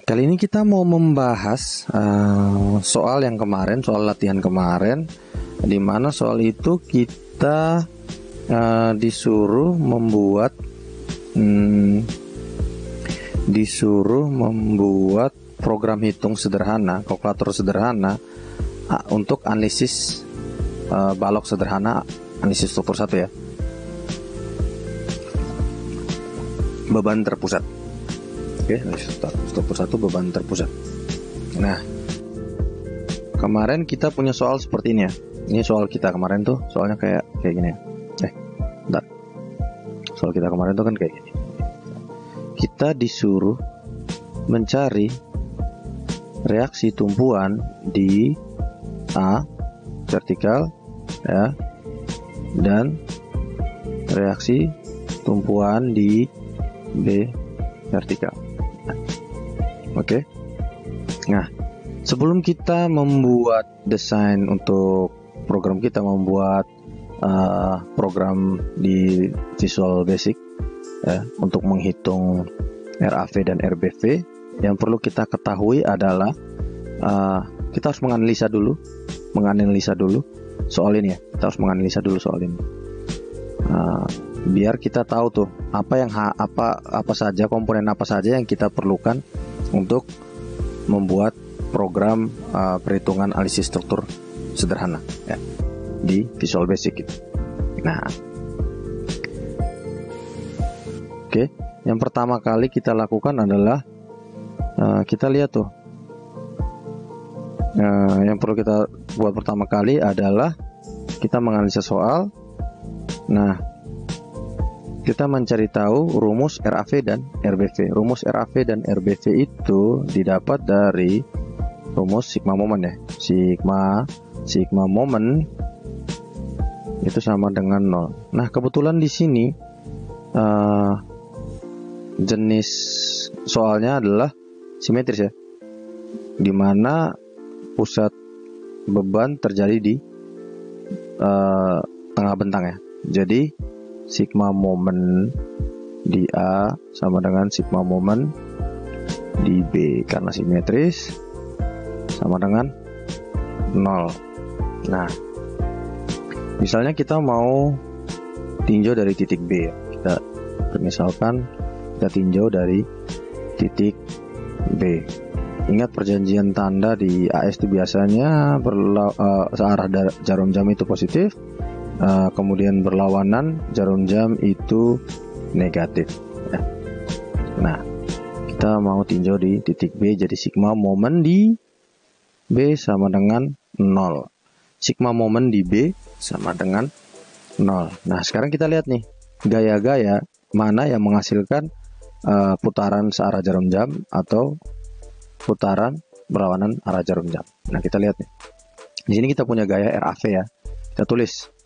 Kali ini kita mau membahas soal yang kemarin, soal latihan kemarin, di mana soal itu kita disuruh membuat program hitung sederhana, kalkulator sederhana untuk analisis balok sederhana, analisis struktur 1 ya. Beban terpusat. Oke, struktur 1 beban terpusat. Nah, kemarin kita punya soal seperti ini ya. Ini soal kita kemarin tuh, soalnya kayak gini ya. Bentar. Soal kita kemarin tuh kan kayak gini. Kita disuruh mencari reaksi tumpuan di A vertikal ya, dan reaksi tumpuan di B vertikal. Oke. Nah, sebelum kita membuat desain untuk program kita, membuat program di Visual Basic ya, untuk menghitung RAV dan RBV, yang perlu kita ketahui adalah kita harus menganalisa dulu soal ini ya. Kita harus menganalisa dulu soal ini. Biar kita tahu tuh apa saja komponen apa saja yang kita perlukan untuk membuat program perhitungan analisis struktur sederhana ya, di Visual Basic gitu. Nah, oke, yang pertama kali kita lakukan adalah kita lihat tuh, yang perlu kita buat pertama kali adalah kita menganalisa soal. Nah, kita mencari tahu rumus RAV dan RBV. Rumus RAV dan RBV itu didapat dari rumus sigma momen ya. Sigma momen itu sama dengan 0. Nah, kebetulan di sini jenis soalnya adalah simetris ya, dimana pusat beban terjadi di tengah bentang ya. Jadi sigma momen di A sama dengan sigma momen di B, karena simetris sama dengan 0. Nah, misalnya kita mau tinjau dari titik B, misalkan kita tinjau dari titik B. Ingat perjanjian tanda di AS itu biasanya searah jarum jam itu positif, kemudian berlawanan jarum jam itu negatif ya. Nah, kita mau tinjau di titik B, jadi sigma momen di B sama dengan 0. Sigma momen di B sama dengan 0. Nah, sekarang kita lihat nih, gaya-gaya mana yang menghasilkan putaran searah jarum jam atau putaran berlawanan arah jarum jam. Nah, kita lihat nih. Di sini kita punya gaya RAV ya. Kita tulis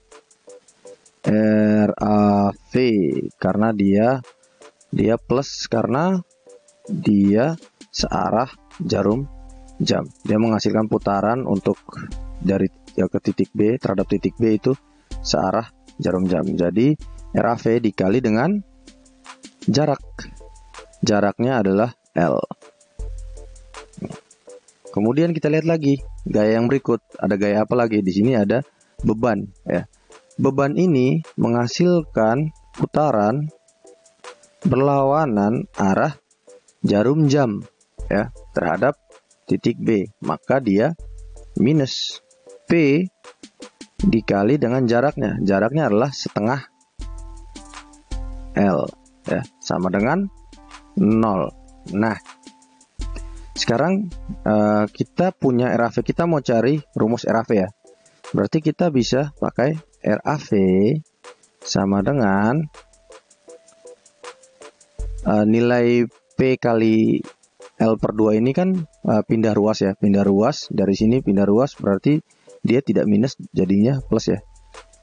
RAV karena dia plus karena dia searah jarum jam. Dia menghasilkan putaran untuk dari ke titik B terhadap titik B itu searah jarum jam. Jadi RAV dikali dengan jarak. Jaraknya adalah L. Kemudian kita lihat lagi gaya yang berikut. Ada gaya apa lagi? Di sini ada beban ya. Beban ini menghasilkan putaran berlawanan arah jarum jam ya terhadap titik B, maka dia minus P dikali dengan jaraknya. Jaraknya adalah setengah L ya, sama dengan 0. Nah, sekarang kita punya RAV, kita mau cari rumus RAV ya. Berarti kita bisa pakai RAV sama dengan nilai P kali L per 2 ini kan pindah ruas ya. Pindah ruas, dari sini pindah ruas berarti dia tidak minus, jadinya plus ya.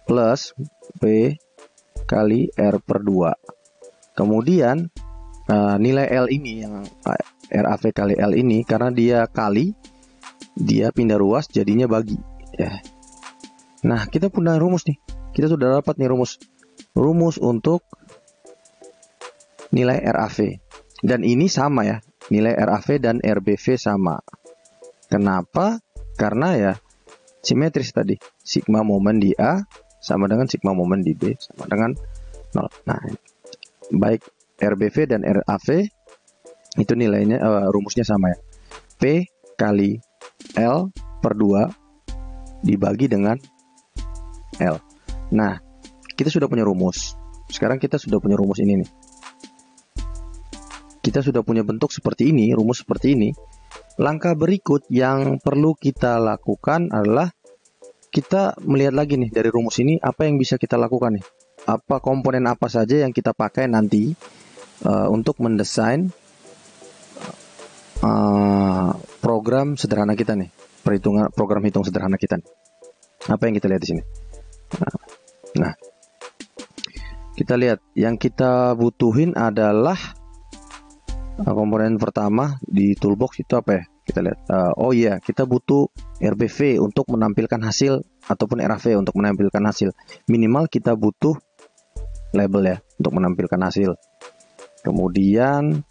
Plus P kali R per 2. Kemudian nilai L ini yang RAV kali L ini, karena dia kali, dia pindah ruas jadinya bagi ya. Nah, kita punya rumus nih. Kita sudah dapat nih rumus untuk nilai RAV. Dan ini sama ya, nilai RAV dan RBV sama. Kenapa? Karena ya simetris tadi. Sigma momen di A sama dengan sigma momen di B sama dengan 0. Nah, baik RBV dan RAV itu nilainya rumusnya sama ya. P kali L per 2 dibagi dengan L. Nah, kita sudah punya rumus. Sekarang kita sudah punya rumus ini nih. Kita sudah punya bentuk seperti ini, rumus seperti ini. Langkah berikut yang perlu kita lakukan adalah kita melihat lagi nih dari rumus ini apa yang bisa kita lakukan nih. Apa komponen apa saja yang kita pakai nanti untuk mendesain program sederhana kita nih, program hitung sederhana kita nih. Apa yang kita lihat di sini? Nah, kita lihat yang kita butuhin adalah komponen pertama di toolbox itu apa ya? Kita lihat. Oh iya, kita butuh RBV untuk menampilkan hasil ataupun RAV untuk menampilkan hasil. Minimal kita butuh label ya untuk menampilkan hasil. Kemudian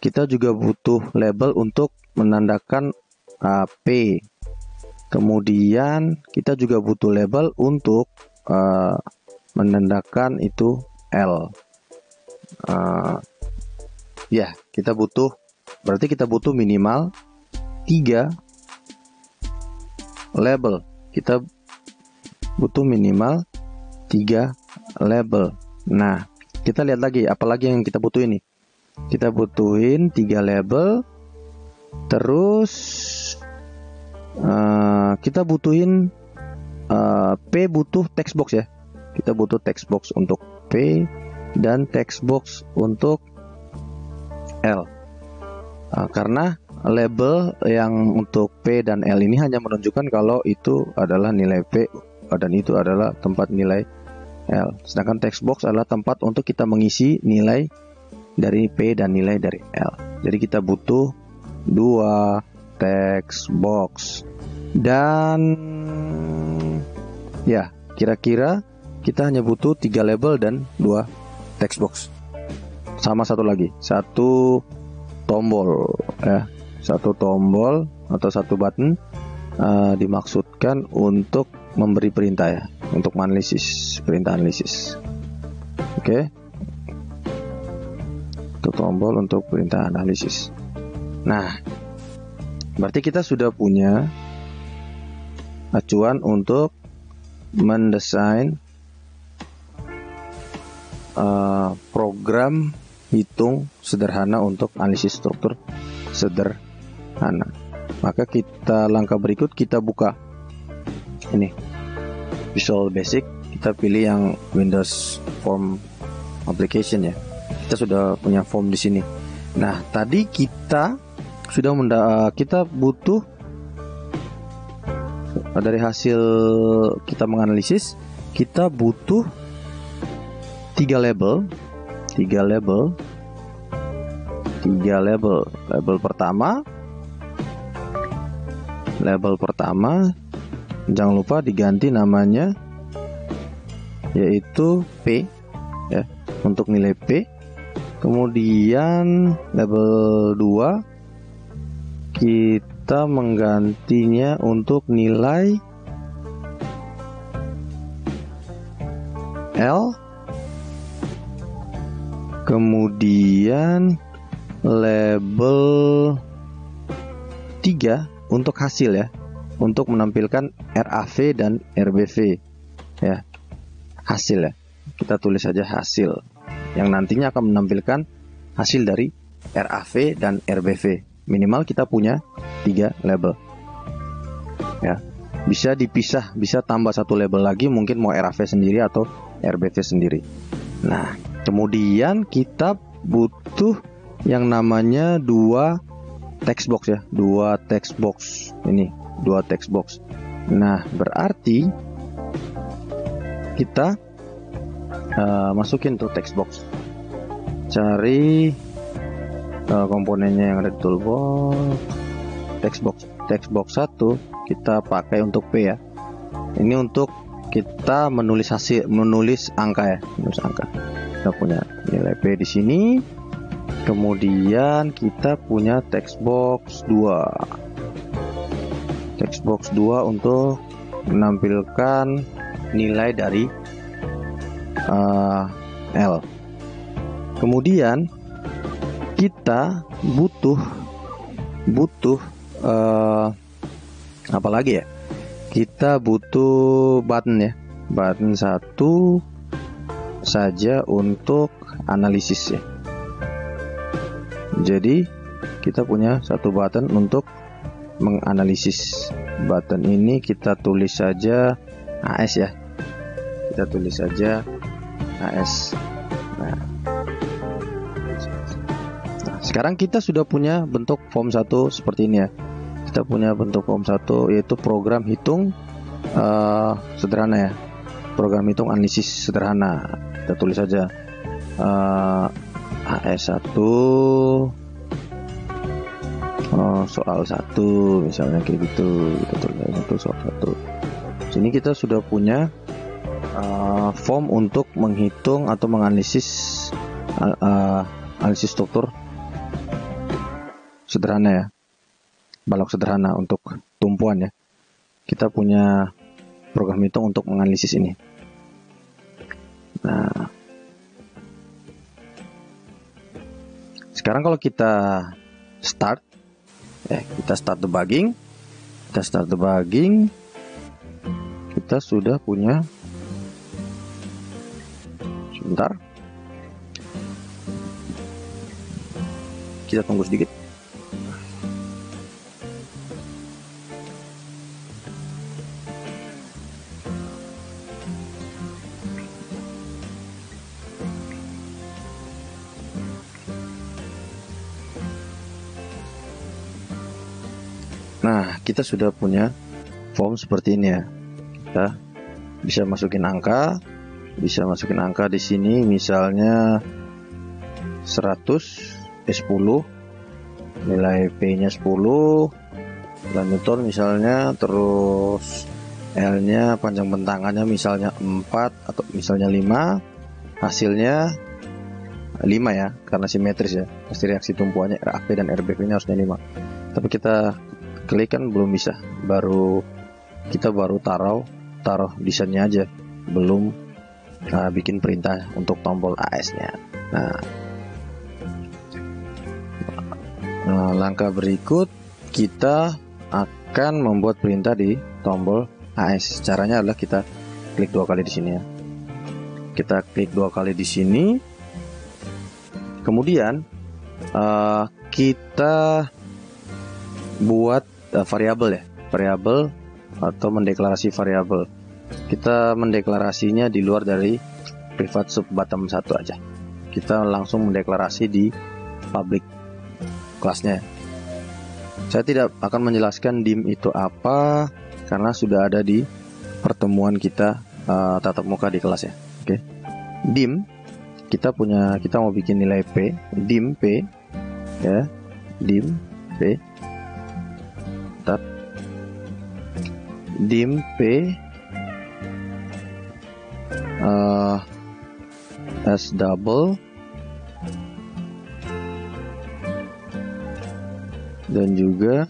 kita juga butuh label untuk menandakan P. Kemudian kita juga butuh label untuk menandakan itu L. Ya, kita butuh, berarti kita butuh minimal 3 label. Kita butuh minimal 3 label. Nah, kita lihat lagi apalagi yang kita butuh ini. Kita butuhin 3 label. Terus kita butuhin P butuh text box ya. Kita butuh text box untuk P dan text box untuk L. Karena label yang untuk P dan L ini hanya menunjukkan kalau itu adalah nilai P dan itu adalah tempat nilai L. Sedangkan text box adalah tempat untuk kita mengisi nilai dari P dan nilai dari L. Jadi kita butuh 2 text box. Dan ya, kira-kira kita hanya butuh 3 label dan 2 text box. Sama satu lagi, satu tombol ya. Satu tombol atau satu button dimaksudkan untuk memberi perintah ya, untuk menganalisis, perintah analisis. Oke. Satu tombol untuk perintah analisis. Nah, berarti kita sudah punya acuan untuk mendesain program hitung sederhana untuk analisis struktur sederhana. Maka kita langkah berikut kita buka ini Visual Basic, kita pilih yang Windows Form Application ya. Kita sudah punya form di sini. Nah, tadi kita sudah kita butuh dari hasil kita menganalisis, kita butuh 3 label. Label pertama jangan lupa diganti namanya, yaitu P ya, untuk nilai P. Kemudian label 2 kita menggantinya untuk nilai L. Kemudian label 3 untuk hasil ya, untuk menampilkan RAV dan RBV ya, hasil ya. Kita tulis saja hasil yang nantinya akan menampilkan hasil dari RAV dan RBV. Minimal kita punya 3 label ya. Bisa dipisah, bisa tambah satu label lagi, mungkin mau RAV sendiri atau RBV sendiri. Nah, kemudian kita butuh yang namanya 2 text box ya, 2 text box ini, 2 text box. Nah, berarti kita masukin tuh text box, cari komponennya yang ada di toolbox. Text box 1 kita pakai untuk P ya. Ini untuk kita menulis hasil, menulis angka ya, menulis angka. Kita punya nilai P di sini. Kemudian kita punya text box 2. Text box 2 untuk menampilkan nilai dari L. Kemudian kita butuh apa lagi ya? Kita butuh button ya. Button 1 saja untuk analisis ya. Jadi kita punya satu button untuk menganalisis. Button ini kita tulis saja AS ya. Kita tulis saja AS. Nah, sekarang kita sudah punya bentuk form 1 seperti ini ya. Kita punya bentuk form 1 yaitu program hitung sederhana ya. Program hitung analisis sederhana. Kita tulis saja AS1 soal 1 misalnya kayak gitu. Kita tulis itu soal 1. Sini kita sudah punya form untuk menghitung atau menganalisis analisis struktur sederhana ya, balok sederhana untuk tumpuan ya. Kita punya program hitung untuk menganalisis ini. Nah, sekarang kalau kita start ya, kita start debugging. Kita sudah punya, sebentar, kita tunggu sedikit. Nah, kita sudah punya form seperti ini ya. Kita bisa masukin angka, di sini misalnya 100 10, nilai P-nya 10, dan Newton misalnya, terus L-nya panjang bentangannya misalnya 4 atau misalnya 5, hasilnya 5 ya, karena simetris ya. Pasti reaksi tumpuannya RAP dan RBP-nya harusnya 5. Tapi kita klik kan belum bisa, kita baru taruh desainnya aja, belum bikin perintah untuk tombol AS-nya. Nah, langkah berikut kita akan membuat perintah di tombol AS. Caranya adalah kita klik 2 kali di sini ya. Kita klik 2 kali di sini. Kemudian kita buat variabel atau mendeklarasi variabel. Kita mendeklarasinya di luar dari private sub bottom 1 aja. Kita langsung mendeklarasi di public kelasnya. Saya tidak akan menjelaskan dim itu apa karena sudah ada di pertemuan kita tatap muka di kelas ya. Oke. Dim kita mau bikin nilai P, dim P ya. Dim P. Dim P S double dan juga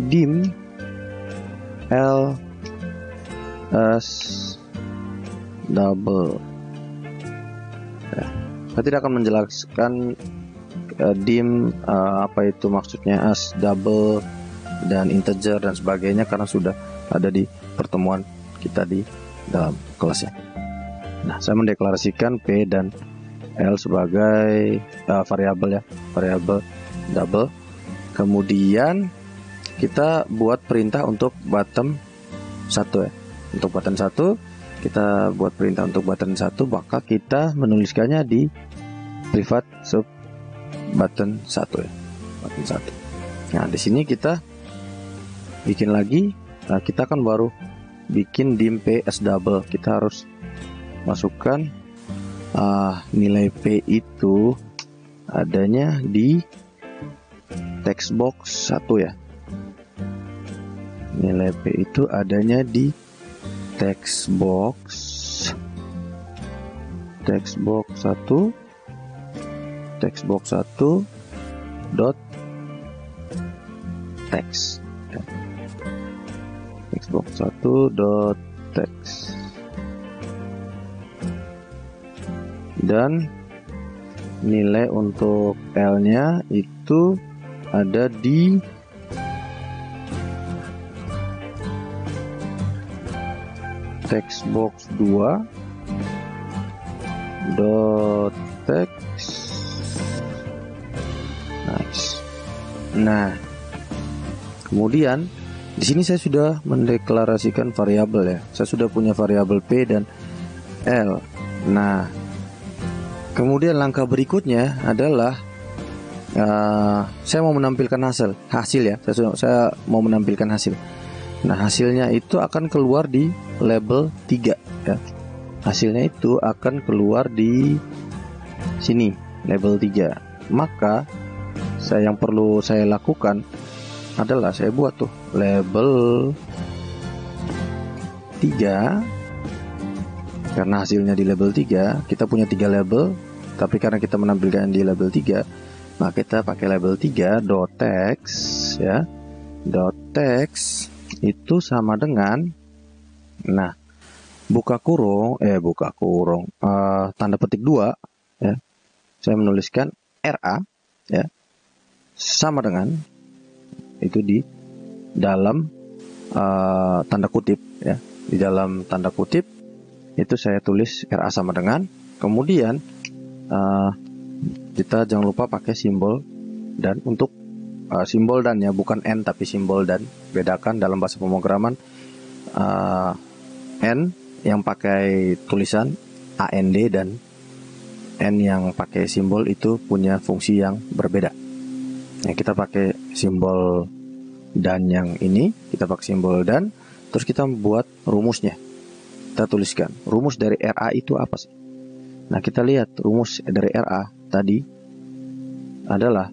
dim L S double. Saya tidak akan menjelaskan dim apa itu maksudnya S double dan integer dan sebagainya karena sudah ada di pertemuan kita di dalam kelasnya. Nah, saya mendeklarasikan P dan L sebagai variabel ya, variabel double. Kemudian kita buat perintah untuk button 1 ya. Untuk button 1 kita buat perintah untuk button 1, maka kita menuliskannya di private sub button 1 ya. Button 1. Nah, di sini kita bikin lagi. Nah, kita kan baru bikin dim P S double. Kita harus masukkan nilai P itu adanya di text box 1 ya. Nilai P itu adanya di text box 1 textbox 1 dot text ya. Textbox 1 dot text, dan nilai untuk L nya itu ada di textbox 2 dot text. Nice. Nah, kemudian di sini saya sudah mendeklarasikan variabel ya. Saya sudah punya variabel P dan L. Nah, kemudian langkah berikutnya adalah saya mau menampilkan hasil ya. Saya mau menampilkan hasil. Nah, hasilnya itu akan keluar di label 3 ya. Hasilnya itu akan keluar di sini, label 3. Maka yang perlu saya lakukan adalah saya buat tuh label 3. Karena hasilnya di label 3, kita punya 3 label, tapi karena kita menampilkan di label 3, maka kita pakai label 3 dot text ya. Dot text itu sama dengan, nah, buka kurung, tanda petik 2 ya. Saya menuliskan RA ya, sama dengan itu di dalam tanda kutip ya. Di dalam tanda kutip itu saya tulis RA sama dengan, kemudian kita jangan lupa pakai simbol dan. Untuk simbol dan ya, bukan N tapi simbol dan. Bedakan dalam bahasa pemrograman, N yang pakai tulisan AND dan N yang pakai simbol itu punya fungsi yang berbeda. Nah, kita pakai simbol dan yang ini, kita pakai simbol dan, terus kita buat rumusnya. Kita tuliskan rumus dari RA itu apa sih? Nah, kita lihat rumus dari RA tadi adalah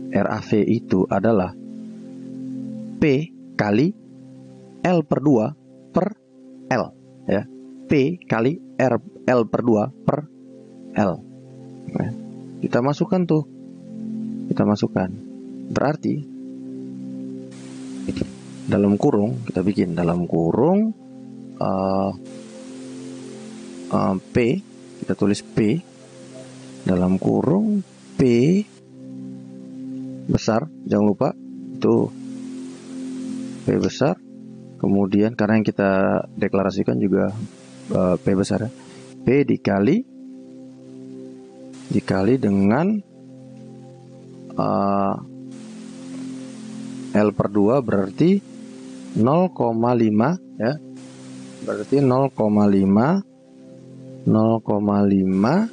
RAV itu adalah P kali L per 2 per L ya. P kali L per 2 per L. Nah, kita masukkan tuh. Kita masukkan. Berarti dalam kurung, kita bikin dalam kurung P, kita tulis P dalam kurung P besar, jangan lupa itu P besar. Kemudian karena yang kita deklarasikan juga P besar ya. P dikali dengan L per 2 berarti 0,5 ya. Berarti 0,5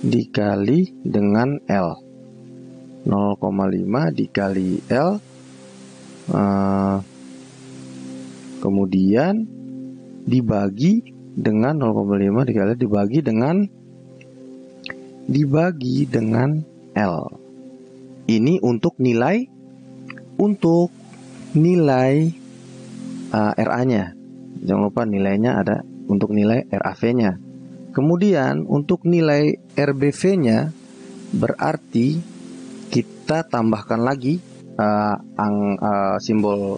dikali dengan L. 0,5 dikali L, kemudian dibagi dengan 0,5 dibagi dengan L. Ini untuk nilai RA-nya. Jangan lupa nilainya ada untuk nilai RAV-nya. Kemudian untuk nilai RBV-nya berarti kita tambahkan lagi simbol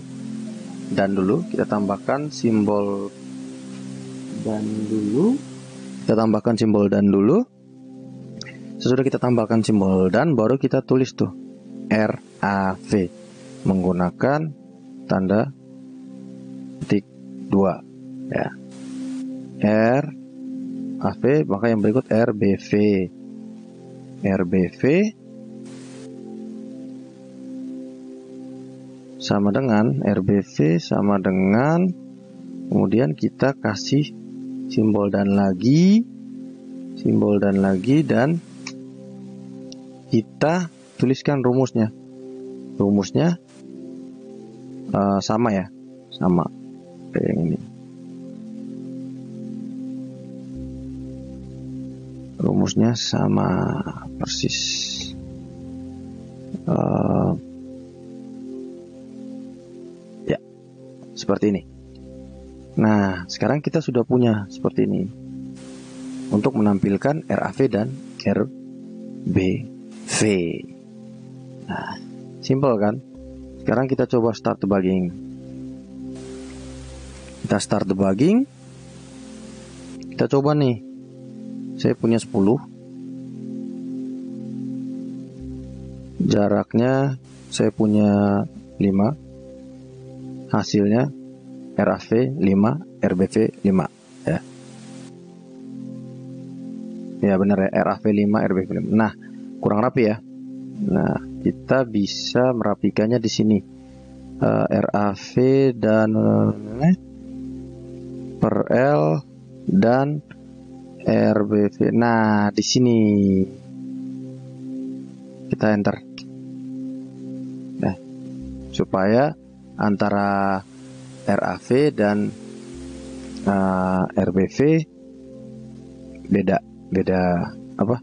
dan dulu. Kita tambahkan simbol dan dulu. Sesudah kita tambahkan simbol dan, baru kita tulis tuh RAV menggunakan tanda petik 2 ya. RAV, maka yang berikut RBV sama dengan kemudian kita kasih simbol dan lagi dan kita tuliskan rumusnya sama ya, sama kayak yang ini. Rumusnya sama persis. Ya, seperti ini. Nah, sekarang kita sudah punya seperti ini untuk menampilkan RAV dan RBV. V. Nah, simple kan? Sekarang kita coba start debugging. Kita start debugging. Kita coba nih. Saya punya 10. Jaraknya saya punya 5. Hasilnya RAV 5, RBV 5 ya. Ya benar ya, RAV 5, RBV 5. Nah, kurang rapi ya. Nah, kita bisa merapikannya di sini. RAV dan per L dan RBV. Nah, di sini kita enter. Nah, supaya antara RAV dan RBV beda apa?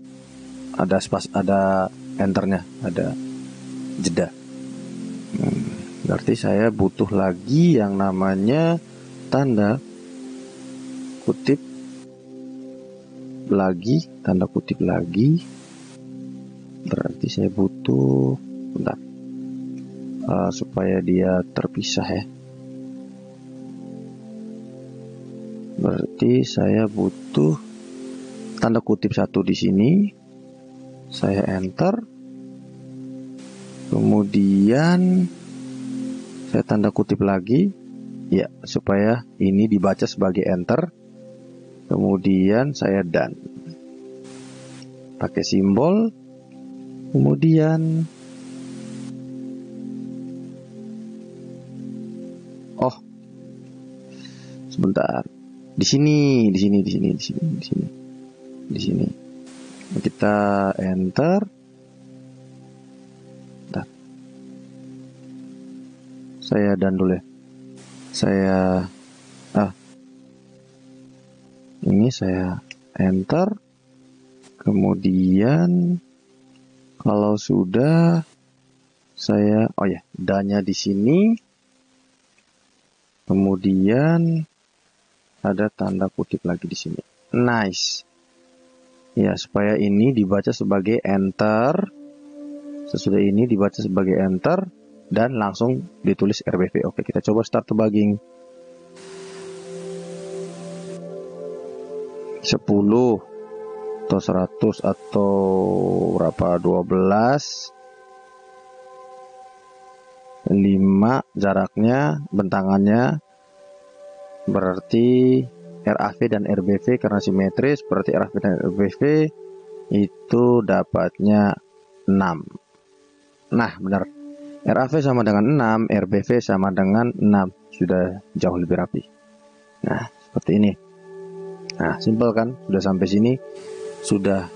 Ada enternya, ada jeda. Berarti saya butuh lagi yang namanya tanda kutip lagi. Berarti saya butuh, bentar, supaya dia terpisah ya. Berarti saya butuh tanda kutip 1 di sini. Saya enter. Kemudian saya tanda kutip lagi ya, supaya ini dibaca sebagai enter. Kemudian saya done. Pakai simbol. Kemudian sebentar. Di sini. Kita enter. Bentar. Saya done dulu ya. Ini saya enter. Kemudian kalau sudah saya danya di sini. Kemudian ada tanda kutip lagi di sini. Nice. Ya, supaya ini dibaca sebagai enter. Sesudah ini dibaca sebagai enter dan langsung ditulis RBV. Oke, kita coba start debugging. 10 atau 100 atau berapa, 12, 5 jaraknya, bentangannya, berarti RAV dan RBV karena simetris, berarti RAV dan RBV itu dapatnya 6. Nah, benar. RAV sama dengan 6, RBV sama dengan 6. Sudah jauh lebih rapi. Nah, seperti ini. Nah, simpel kan? Sudah sampai sini sudah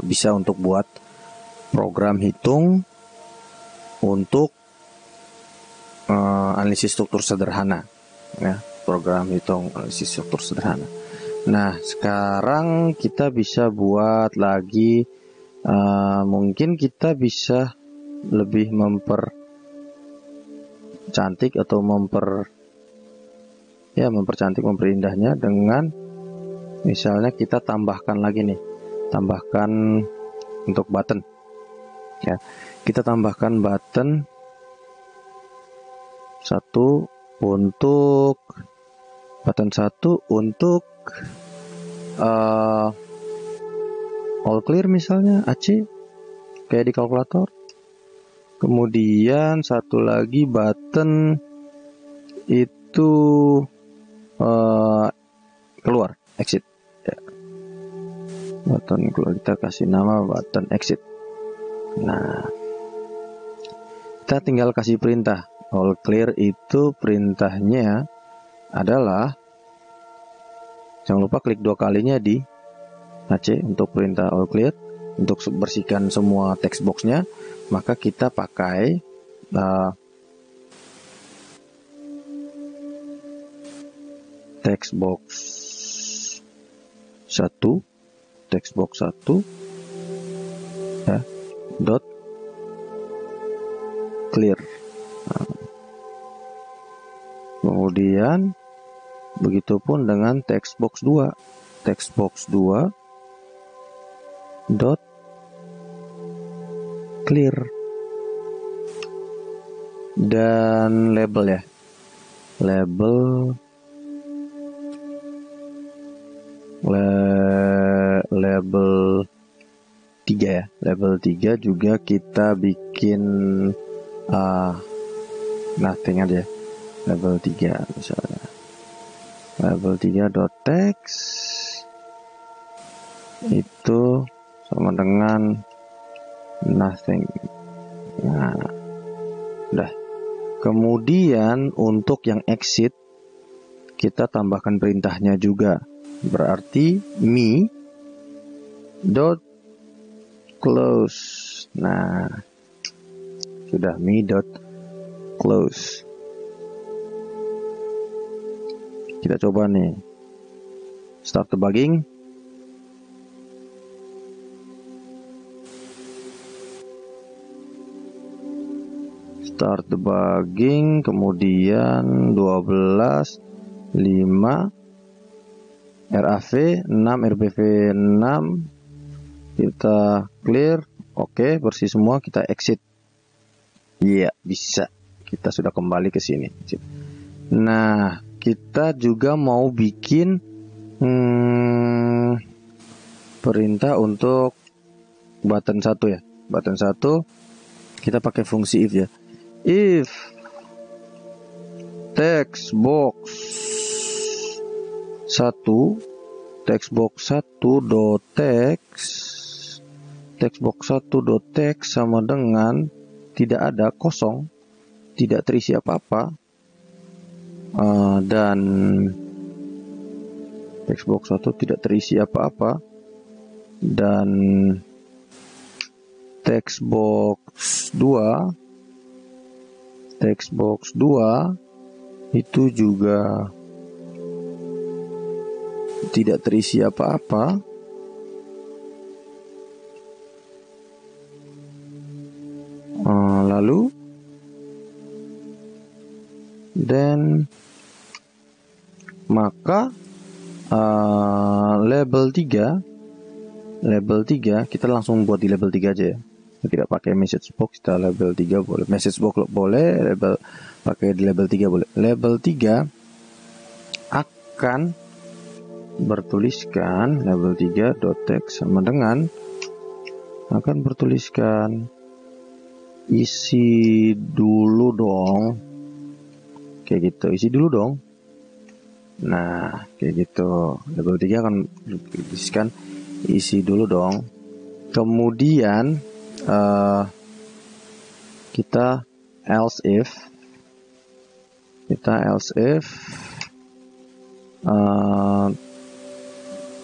bisa untuk buat program hitung untuk analisis struktur sederhana ya, program hitung analisis struktur sederhana. Nah, sekarang kita bisa buat lagi, mungkin kita bisa lebih mempercantik atau mempercantik, memperindahnya dengan misalnya kita tambahkan lagi nih, untuk button ya, kita tambahkan button 1 untuk all clear misalnya, AC kayak di kalkulator. Kemudian satu lagi button itu keluar, exit ya. Button keluar, kita kasih nama button exit. Nah, kita tinggal kasih perintah. All clear itu perintahnya adalah, jangan lupa klik 2 kalinya di AC untuk perintah all clear. Untuk bersihkan semua text boxnya, maka kita pakai text box 1 ya, dot clear. Kemudian begitupun dengan text box 2 dot clear. Dan label ya, label 3 ya, label 3 juga kita bikin nothing aja, label 3 misalnya, label 3 dot text itu sama dengan nothing. Nah, udah. Kemudian untuk yang exit kita tambahkan perintahnya juga, berarti me dot close. Nah, sudah, me dot close. Kita coba nih, start debugging. Start debugging, kemudian 12, 5, RAV 6, RBV 6, kita clear, oke, bersih semua, kita exit. Iya, bisa. Kita sudah kembali ke sini. Nah, kita juga mau bikin perintah untuk button 1 ya. Button 1 kita pakai fungsi if ya. If text box 1 dot text sama dengan tidak ada, kosong, tidak terisi apa-apa, dan text box 1 tidak terisi apa-apa, dan text box 2 itu juga tidak terisi apa-apa, lalu dan maka label 3 kita langsung buat di label 3 aja ya. Tidak pakai message box, kita label 3 boleh, message box boleh, label pakai di label 3 boleh. Label 3 akan bertuliskan, label 3 dot text sama dengan akan bertuliskan isi dulu dong, kayak gitu, isi dulu dong. Nah, kayak gitu, label 3 akan bertuliskan isi dulu dong. Kemudian kita else if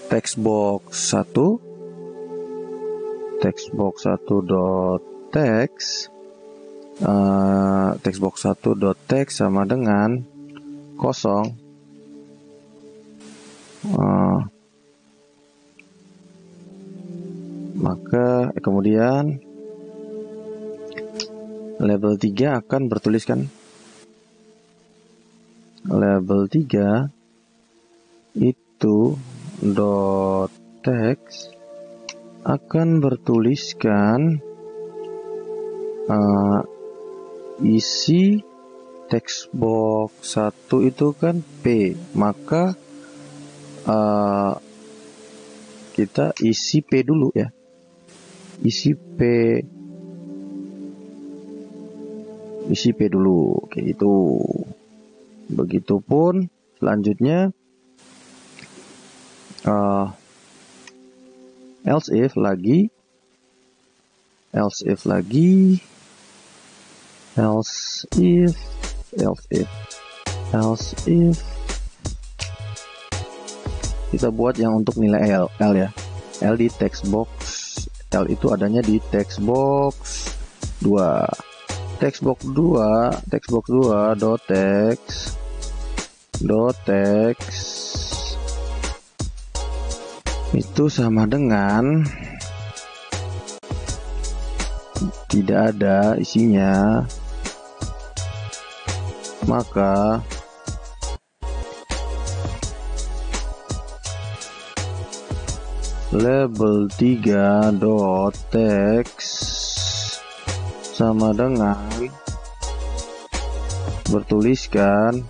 text box 1 dot text text box 1 dot text sama dengan kosong, maka kemudian label 3 akan bertuliskan, label 3 itu dot text akan bertuliskan isi text box 1 itu kan P, maka kita isi P dulu ya, isi P dulu, kayak gitu. Begitupun selanjutnya else if lagi kita buat yang untuk nilai L ya, L di text box, L itu adanya di text box 2 dot text itu sama dengan tidak ada isinya, maka label 3 dot text sama dengan bertuliskan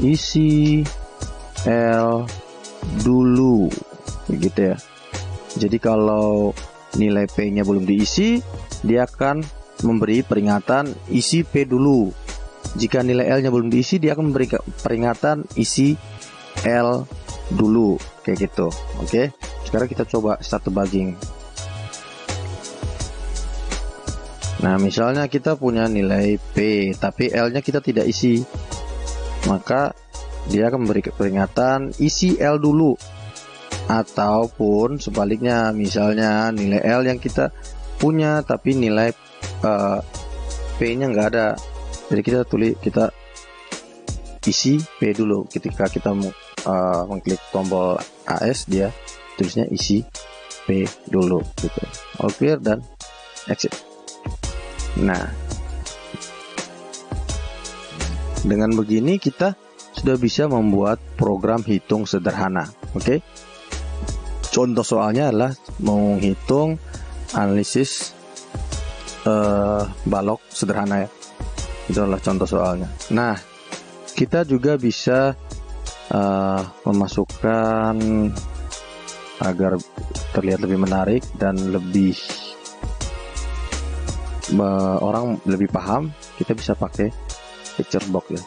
isi L dulu, begitu ya. Jadi kalau nilai P-nya belum diisi, dia akan memberi peringatan isi P dulu. Jika nilai L-nya belum diisi, dia akan memberi peringatan isi L dulu, kayak gitu. Oke, sekarang kita coba start debugging. Nah, misalnya kita punya nilai P, tapi L-nya kita tidak isi, maka dia akan memberi peringatan isi L dulu. Ataupun sebaliknya, misalnya nilai L yang kita punya tapi nilai P-nya nggak ada, jadi kita isi P dulu. Ketika kita mengklik tombol AS, dia tulisnya isi P dulu gitu. All clear dan exit. Nah, dengan begini kita sudah bisa membuat program hitung sederhana. Oke. Contoh soalnya adalah menghitung analisis balok sederhana ya. Itu adalah contoh soalnya. Nah, kita juga bisa memasukkan agar terlihat lebih menarik dan lebih orang lebih paham, kita bisa pakai picture box ya.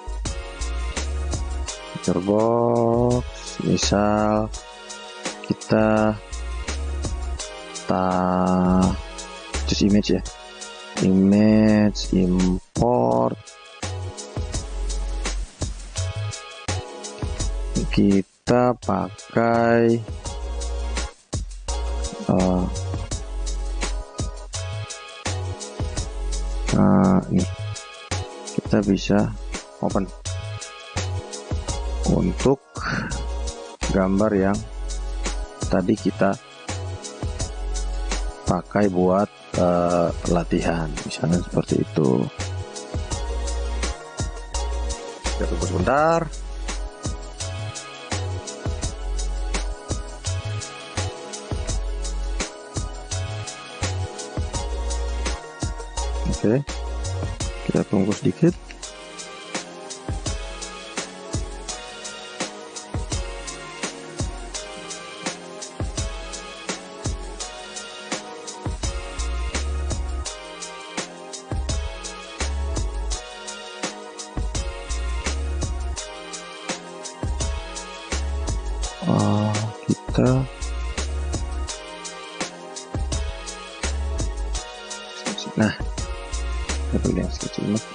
Picture box, misal kita choose image ya, image import, kita pakai ini kita bisa open untuk gambar yang tadi kita pakai buat latihan, misalnya seperti itu. Kita tunggu sebentar. Oke, kita tunggu sedikit.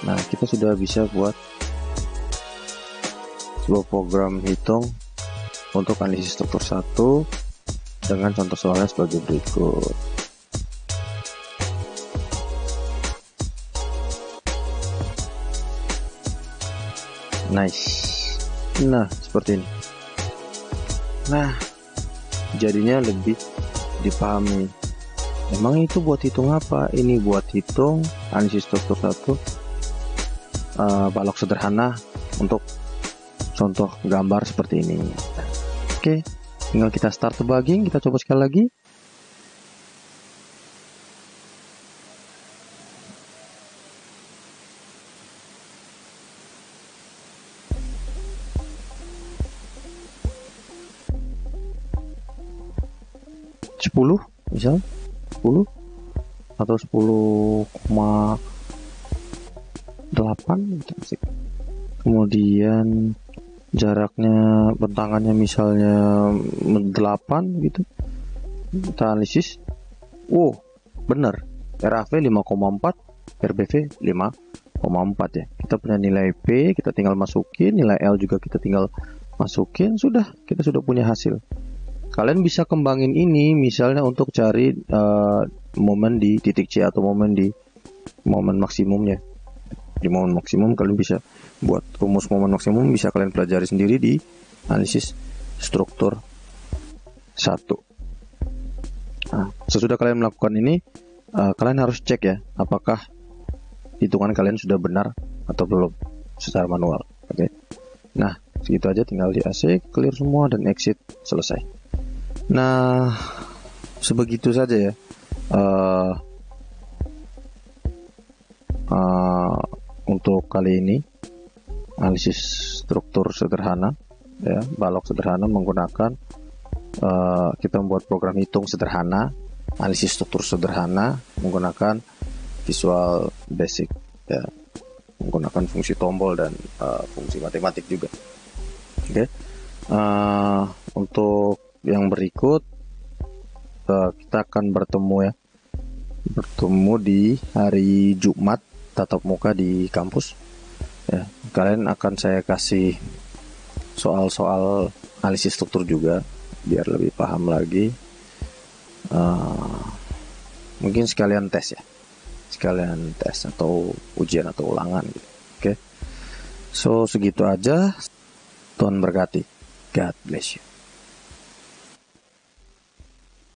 Nah, kita sudah bisa buat sebuah program hitung untuk analisis struktur 1 dengan contoh soalnya sebagai berikut. Nice. Nah, seperti ini. Nah, jadinya lebih dipahami. Emang itu buat hitung apa? Ini buat hitung analisis struktur 1 balok sederhana untuk contoh gambar seperti ini. Oke, tinggal kita start debugging. Kita coba sekali lagi. Misal 10 atau 10,8, kemudian jaraknya bentangannya misalnya 8 gitu. Kita analisis, benar, RAV 5,4, RBV 5,4 ya. Kita punya nilai P, kita tinggal masukin, nilai L juga kita tinggal masukin, sudah, kita sudah punya hasil. Kalian bisa kembangin ini misalnya untuk cari momen di titik C atau momen di momen maksimumnya. Di momen maksimum kalian bisa buat rumus momen maksimum, bisa kalian pelajari sendiri di analisis struktur 1. Nah, sesudah kalian melakukan ini, kalian harus cek ya, apakah hitungan kalian sudah benar atau belum secara manual. Oke. Nah, segitu aja, tinggal di AC, clear semua dan exit, selesai. Nah, sebegitu saja ya uh, untuk kali ini, analisis struktur sederhana ya, balok sederhana menggunakan kita membuat program hitung sederhana, analisis struktur sederhana menggunakan Visual Basic ya, menggunakan fungsi tombol dan fungsi matematik juga. Oke. Untuk yang berikut kita akan bertemu di hari Jumat tatap muka di kampus ya. Kalian akan saya kasih soal-soal analisis struktur juga biar lebih paham lagi. Mungkin sekalian tes atau ujian atau ulangan gitu. Oke. So segitu aja. Tuhan berkati. God bless you.